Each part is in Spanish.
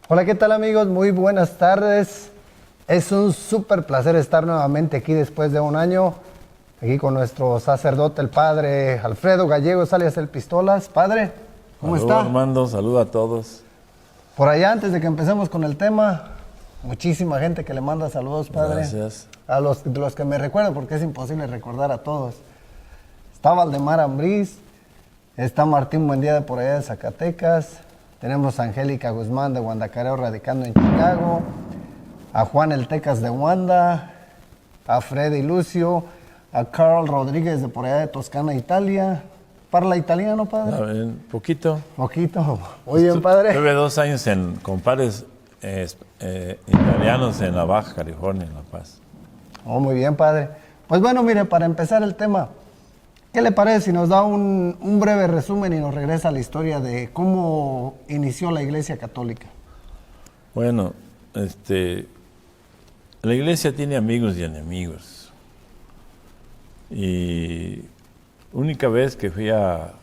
Hola, ¿qué tal amigos? Muy buenas tardes. Es un súper placer estar nuevamente aquí después de un año, aquí con nuestro sacerdote, el padre Alfredo Gallegos, alias El Pistolas. Padre, ¿cómo Saludos, está? Armando, saludo a todos. Por allá, antes de que empecemos con el tema, muchísima gente que le manda saludos, padre. Gracias. A los que me recuerdan, porque es imposible recordar a todos. Está Valdemar Ambriz, está Martín Buendía de por allá de Zacatecas, tenemos a Angélica Guzmán de Guandacareo radicando en Chicago, a Juan El Tecas de Wanda, a Freddy Lucio, a Carl Rodríguez de por allá de Toscana, Italia. ¿Parla italiano, padre? Poquito. Poquito. Muy bien, padre. Tuve 2 años con padres italianos en la Baja California, en La Paz. Oh, muy bien, padre. Pues bueno, mire, para empezar el tema, ¿qué le parece si nos da un breve resumen y nos regresa a la historia de cómo inició la Iglesia Católica? Bueno, la iglesia tiene amigos y enemigos. Y única vez que fui a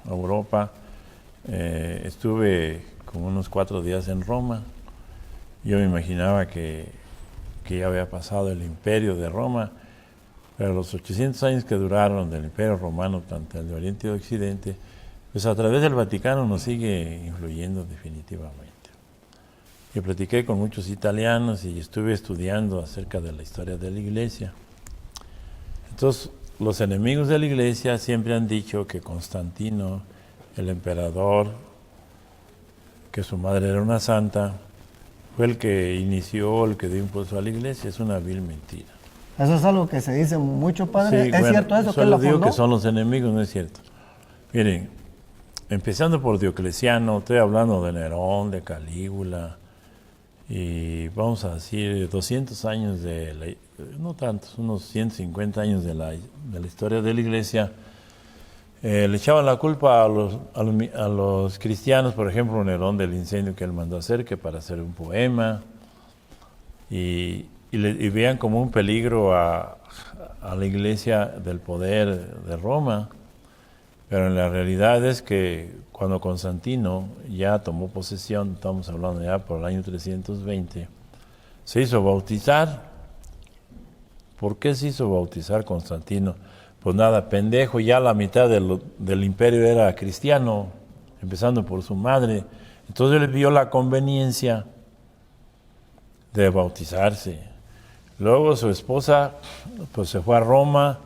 Europa, estuve como unos 4 días en Roma. Yo me imaginaba que ya había pasado el imperio de Roma, pero los 800 años que duraron del imperio romano, tanto el de Oriente y de Occidente, pues a través del Vaticano nos sigue influyendo definitivamente. Yo platiqué con muchos italianos y estuve estudiando acerca de la historia de la iglesia. Entonces, los enemigos de la iglesia siempre han dicho que Constantino, el emperador, que su madre era una santa, fue el que inició, el que dio impulso a la iglesia. Es una vil mentira. Eso es algo que se dice mucho, padre. Sí, ¿Es cierto eso? Solo que digo que son los enemigos, no es cierto. Miren, empezando por Diocleciano, estoy hablando de Nerón, de Calígula, y vamos a decir 200 años no tantos, unos 150 años de la historia de la iglesia. Le echaban la culpa a los cristianos, por ejemplo, Nerón, del incendio que él mandó hacer, que para hacer un poema, y veían como un peligro a la iglesia del poder de Roma. Pero en la realidad es que cuando Constantino ya tomó posesión, estamos hablando ya por el año 320, se hizo bautizar. ¿Por qué se hizo bautizar Constantino? Pues nada, pendejo, ya la mitad del imperio era cristiano, empezando por su madre. Entonces él vio la conveniencia de bautizarse. Luego su esposa pues se fue a Roma,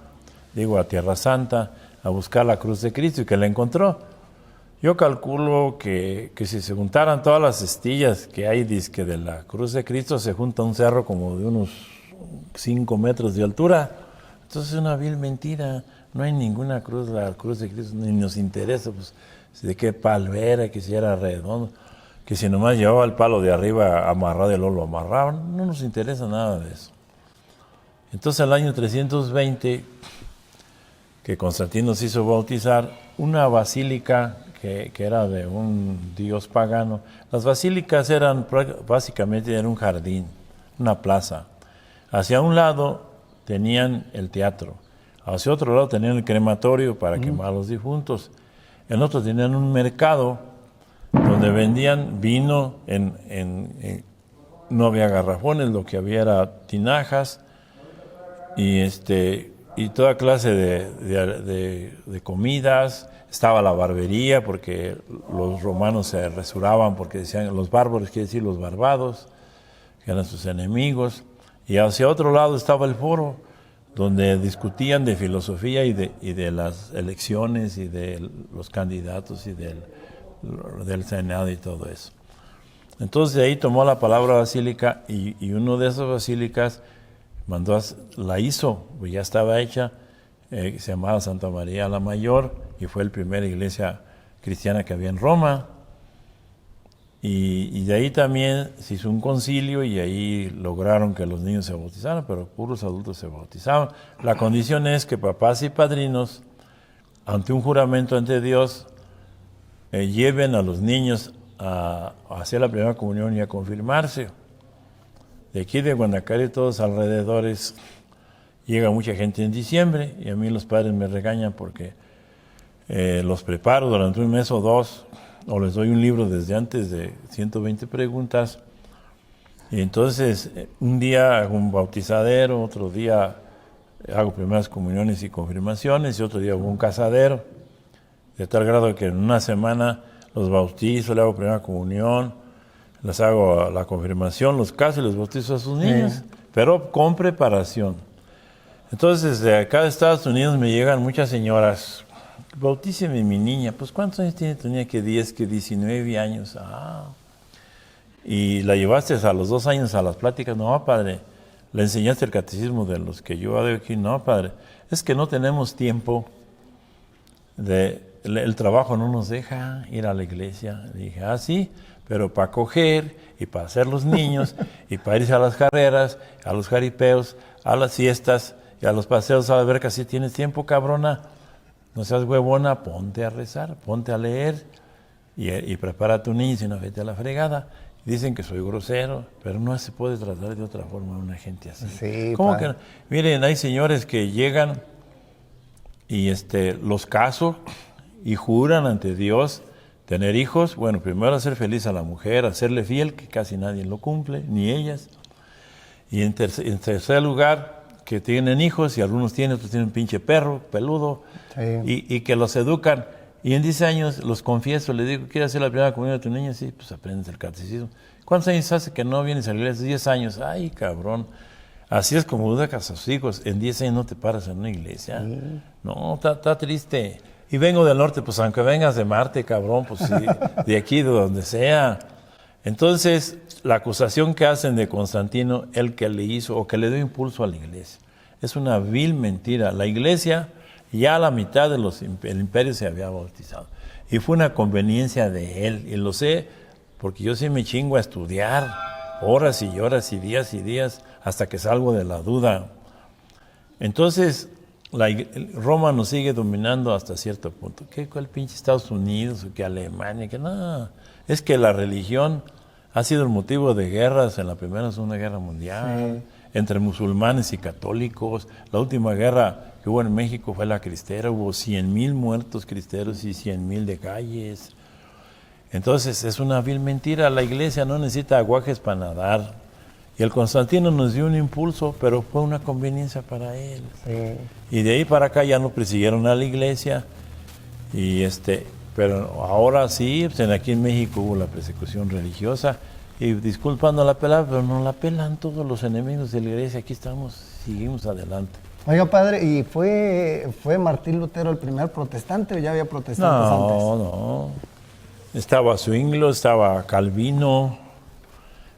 a Tierra Santa, a buscar la cruz de Cristo y que la encontró. Yo calculo que si se juntaran todas las estillas que hay dizque de la cruz de Cristo, se junta un cerro como de unos 5 metros de altura. Entonces es una vil mentira. No hay ninguna cruz, la cruz de Cristo, ni nos interesa pues, de qué palo era, que si era redondo, que si nomás llevaba el palo de arriba amarrado y luego lo amarraban. No nos interesa nada de eso. Entonces el año 320, que Constantino se hizo bautizar, una basílica que era de un dios pagano. Las basílicas básicamente era un jardín, una plaza. Hacia un lado tenían el teatro, hacia otro lado tenían el crematorio para quemar a los difuntos. En otro tenían un mercado donde vendían vino, no había garrafones, lo que había era tinajas y toda clase de comidas. Estaba la barbería, porque los romanos se resuraban porque decían los bárbaros, quiere decir los barbados, que eran sus enemigos. Y hacia otro lado estaba el foro, donde discutían de filosofía y de las elecciones y de los candidatos y del Senado y todo eso. Entonces de ahí tomó la palabra basílica y uno de esas basílicas la hizo, pues ya estaba hecha, se llamaba Santa María la Mayor, y fue la primera iglesia cristiana que había en Roma. Y de ahí también se hizo un concilio y ahí lograron que los niños se bautizaran, pero puros adultos se bautizaban. La condición es que papás y padrinos, ante un juramento ante Dios, lleven a los niños a hacer la primera comunión y a confirmarse. De aquí de Guanacario y todos alrededores llega mucha gente en diciembre, y a mí los padres me regañan porque los preparo durante un mes o dos o les doy un libro desde antes de 120 preguntas. Y entonces, un día hago un bautizadero, otro día hago primeras comuniones y confirmaciones, y otro día hago un casadero, de tal grado que en una semana los bautizo, le hago primera comunión, les hago la confirmación, los caso y los bautizo a sus niños, pero con preparación. Entonces, de acá de Estados Unidos me llegan muchas señoras, bautíceme mi niña. Pues, ¿cuántos años tiene tu niña? Que 10, que 19 años. Ah. Y la llevaste a los 2 años a las pláticas. No, padre. Le enseñaste el catecismo de los que yo hago aquí. No, padre. Es que no tenemos tiempo. El trabajo no nos deja ir a la iglesia. Le dije, sí, pero para coger y para hacer los niños y para irse a las carreras, a los jaripeos, a las fiestas y a los paseos a la alberca, si tienes tiempo, cabrona. No seas huevona, ponte a rezar, ponte a leer y prepara a tu niño, si no, vete a la fregada. Dicen que soy grosero, pero no se puede tratar de otra forma a una gente así. Sí, ¿Cómo que no? Miren, hay señores que llegan y los caso y juran ante Dios tener hijos. Bueno, primero hacer feliz a la mujer, hacerle fiel, que casi nadie lo cumple, ni ellas. Y en tercer lugar, que tienen hijos y algunos tienen, otros tienen un pinche perro peludo, y que los educan. Y en 10 años los confieso, les digo, ¿quieres hacer la primera comunión de tu niño? Sí, pues aprendes el catecismo. ¿Cuántos años hace que no vienes a la iglesia? 10 años. Ay, cabrón. Así es como educas a sus hijos. En 10 años no te paras en una iglesia. No, está triste. Y vengo del norte, pues aunque vengas de Marte, cabrón, pues sí, de aquí, de donde sea. Entonces, la acusación que hacen de Constantino, el que le hizo o que le dio impulso a la iglesia, es una vil mentira. La iglesia, ya la mitad del imperio se había bautizado. Y fue una conveniencia de él. Y lo sé porque yo sí me chingo a estudiar horas y horas y días, hasta que salgo de la duda. Entonces, Roma nos sigue dominando hasta cierto punto. ¿Cuál pinche Estados Unidos o que Alemania? Que no. Es que la religión ha sido el motivo de guerras en la Primera y Segunda Guerra Mundial, entre musulmanes y católicos. La última guerra que hubo en México fue la cristera, hubo 100,000 muertos cristeros y 100,000 de calles. Entonces es una vil mentira. La iglesia no necesita aguajes para nadar. Y el Constantino nos dio un impulso, pero fue una conveniencia para él. Y de ahí para acá ya no persiguieron a la iglesia. Y pero ahora sí, pues aquí en México hubo la persecución religiosa. Y disculpando la pelada, pero no la pelan todos los enemigos de la iglesia. Aquí estamos, seguimos adelante. Oiga, padre, ¿y fue Martín Lutero el primer protestante o ya había protestantes antes? No. Estaba Zwinglio, estaba Calvino.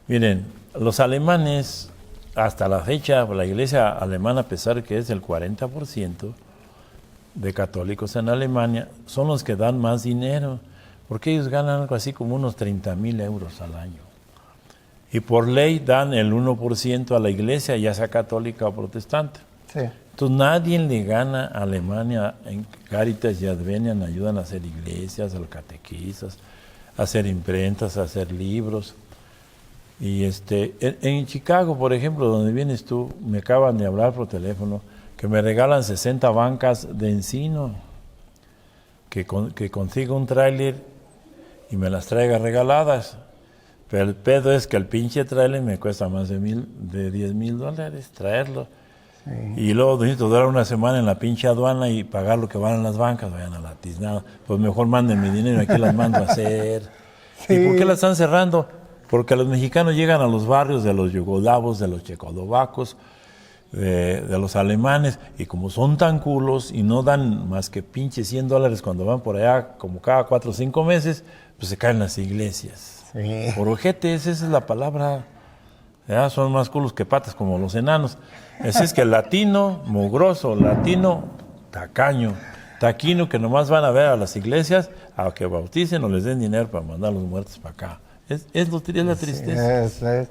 Miren, los alemanes, hasta la fecha, la iglesia alemana, a pesar de que es el 40% de católicos en Alemania, son los que dan más dinero, porque ellos ganan algo así como unos 30,000 euros al año. Y por ley dan el 1% a la iglesia, ya sea católica o protestante. Sí. Entonces nadie le gana a Alemania en Caritas y Adveniam, ayudan a hacer iglesias, a los catequistas, a hacer imprentas, a hacer libros. Y en Chicago, por ejemplo, donde vienes tú, me acaban de hablar por teléfono que me regalan 60 bancas de encino, que consiga un tráiler y me las traiga regaladas. Pero el pedo es que el pinche tráiler me cuesta más de $10,000 traerlo. Sí. Y luego necesito durar una semana en la pinche aduana y pagar lo que van a las bancas, vayan a la tiznada. Pues mejor manden mi dinero y aquí las mando a hacer. Sí. ¿Y por qué las están cerrando? Porque los mexicanos llegan a los barrios de los yugoslavos, de los checoslovacos, de los alemanes, y como son tan culos y no dan más que pinche $100 cuando van por allá, como cada 4 o 5 meses, pues se caen las iglesias. Sí. Por ojetes, esa es la palabra. Ya son más culos que patas, como los enanos. Así es que el latino, mugroso, latino, tacaño, taquino, que nomás van a ver a las iglesias a que bauticen o les den dinero para mandar a los muertos para acá. Es la tristeza. Es.